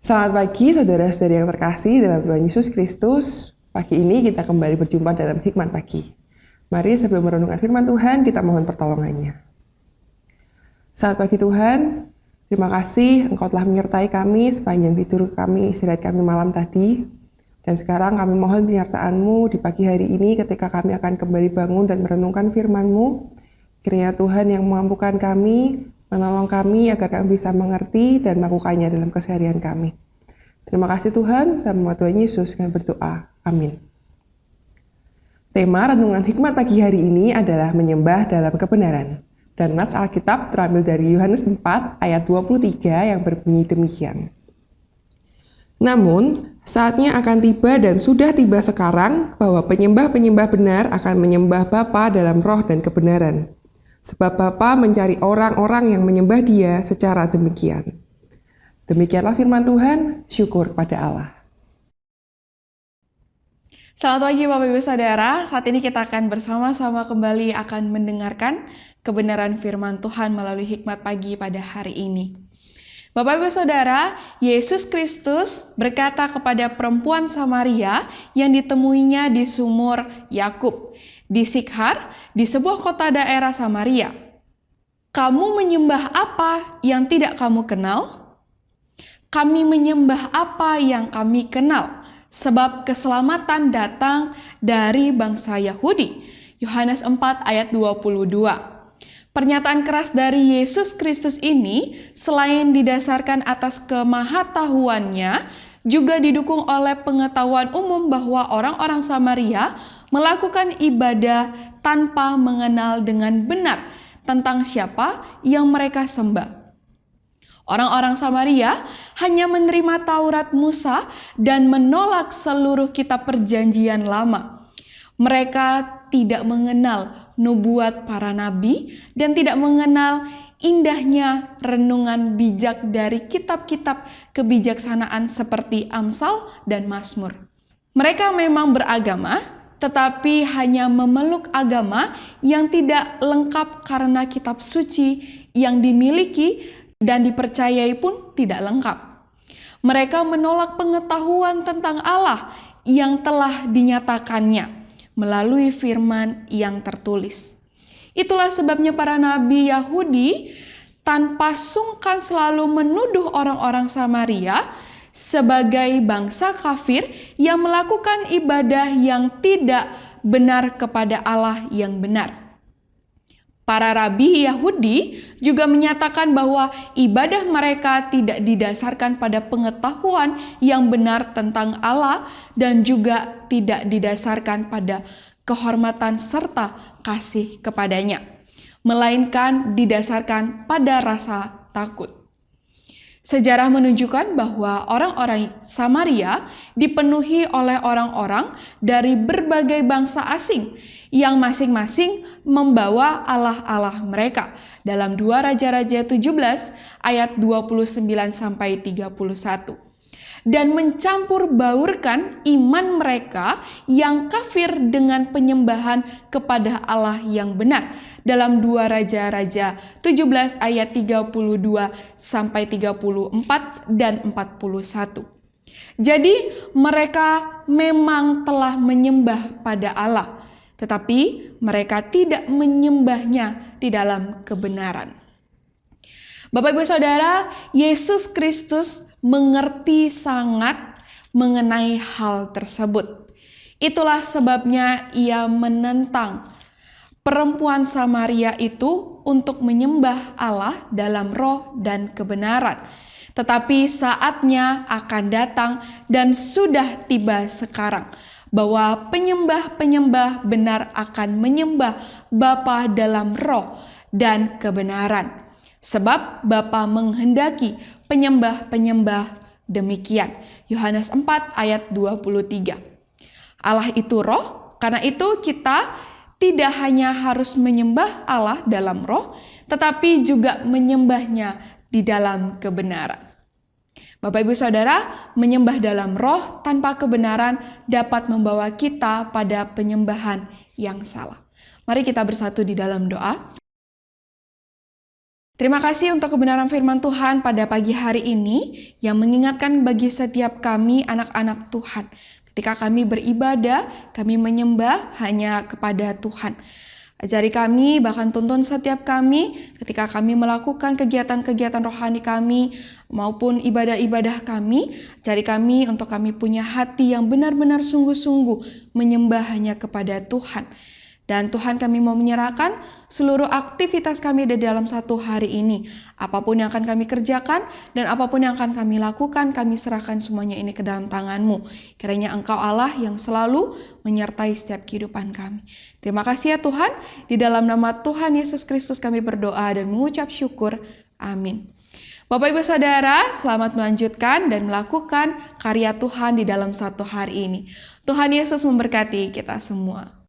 Selamat pagi saudara-saudari yang terkasih dalam Tuhan Yesus Kristus. Pagi ini kita kembali berjumpa dalam Hikmat Pagi. Mari sebelum merenungkan firman Tuhan, kita mohon pertolongannya. Selamat pagi Tuhan, terima kasih Engkau telah menyertai kami sepanjang tidur kami, istirahat kami malam tadi. Dan sekarang kami mohon penyertaan-Mu di pagi hari ini ketika kami akan kembali bangun dan merenungkan firman-Mu. Kiranya Tuhan yang memampukan kami, menolong kami agar kami bisa mengerti dan melakukannya dalam keseharian kami. Terima kasih Tuhan, dalam nama Tuhan Yesus kami berdoa. Amin. Tema renungan hikmat pagi hari ini adalah menyembah dalam kebenaran. Dan nats Alkitab terambil dari Yohanes 4 ayat 23 yang berbunyi demikian. Namun, saatnya akan tiba dan sudah tiba sekarang bahwa penyembah-penyembah benar akan menyembah Bapa dalam roh dan kebenaran. Sebab Bapa mencari orang-orang yang menyembah Dia secara demikian. Demikianlah firman Tuhan, syukur pada Allah. Selamat pagi Bapak Ibu Saudara, saat ini kita akan bersama-sama kembali akan mendengarkan kebenaran firman Tuhan melalui hikmat pagi pada hari ini. Bapak Ibu Saudara, Yesus Kristus berkata kepada perempuan Samaria yang ditemuinya di sumur Yakub di Sikhar, di sebuah kota daerah Samaria. Kamu menyembah apa yang tidak kamu kenal? Kami menyembah apa yang kami kenal, sebab keselamatan datang dari bangsa Yahudi. Yohanes 4 ayat 22. Pernyataan keras dari Yesus Kristus ini selain didasarkan atas kemahatauannya, juga didukung oleh pengetahuan umum bahwa orang-orang Samaria melakukan ibadah tanpa mengenal dengan benar tentang siapa yang mereka sembah. Orang-orang Samaria hanya menerima Taurat Musa dan menolak seluruh kitab perjanjian lama. Mereka tidak mengenal nubuat para nabi dan tidak mengenal indahnya renungan bijak dari kitab-kitab kebijaksanaan seperti Amsal dan Mazmur. Mereka memang beragama, tetapi hanya memeluk agama yang tidak lengkap karena kitab suci yang dimiliki dan dipercayai pun tidak lengkap. Mereka menolak pengetahuan tentang Allah yang telah dinyatakannya melalui firman yang tertulis. Itulah sebabnya para nabi Yahudi tanpa sungkan selalu menuduh orang-orang Samaria sebagai bangsa kafir yang melakukan ibadah yang tidak benar kepada Allah yang benar. Para rabi Yahudi juga menyatakan bahwa ibadah mereka tidak didasarkan pada pengetahuan yang benar tentang Allah dan juga tidak didasarkan pada kehormatan serta kasih kepadanya, melainkan didasarkan pada rasa takut. Sejarah menunjukkan bahwa orang-orang Samaria dipenuhi oleh orang-orang dari berbagai bangsa asing yang masing-masing membawa allah-allah mereka dalam 2 Raja-Raja 17 ayat 29-31 dan mencampur baurkan iman mereka yang kafir dengan penyembahan kepada Allah yang benar dalam 2 Raja-Raja 17 ayat 32-34 dan 41. Jadi mereka memang telah menyembah pada Allah, tetapi mereka tidak menyembahnya di dalam kebenaran. Bapak Ibu Saudara, Yesus Kristus mengerti sangat mengenai hal tersebut. Itulah sebabnya Ia menentang perempuan Samaria itu untuk menyembah Allah dalam roh dan kebenaran. Tetapi saatnya akan datang dan sudah tiba sekarang bahwa penyembah-penyembah benar akan menyembah Bapa dalam roh dan kebenaran. Sebab Bapa menghendaki penyembah-penyembah demikian. Yohanes 4 ayat 23. Allah itu roh, karena itu kita tidak hanya harus menyembah Allah dalam roh, tetapi juga menyembahnya di dalam kebenaran. Bapak Ibu Saudara, menyembah dalam roh tanpa kebenaran dapat membawa kita pada penyembahan yang salah. Mari kita bersatu di dalam doa. Terima kasih untuk kebenaran firman Tuhan pada pagi hari ini yang mengingatkan bagi setiap kami anak-anak Tuhan. Ketika kami beribadah, kami menyembah hanya kepada Tuhan. Ajari kami, bahkan tuntun setiap kami ketika kami melakukan kegiatan-kegiatan rohani kami maupun ibadah-ibadah kami. Ajari kami untuk kami punya hati yang benar-benar sungguh-sungguh menyembah hanya kepada Tuhan. Dan Tuhan, kami mau menyerahkan seluruh aktivitas kami di dalam satu hari ini. Apapun yang akan kami kerjakan dan apapun yang akan kami lakukan, kami serahkan semuanya ini ke dalam tangan-Mu. Kiranya Engkau Allah yang selalu menyertai setiap kehidupan kami. Terima kasih ya Tuhan, di dalam nama Tuhan Yesus Kristus kami berdoa dan mengucap syukur. Amin. Bapak Ibu Saudara, selamat melanjutkan dan melakukan karya Tuhan di dalam satu hari ini. Tuhan Yesus memberkati kita semua.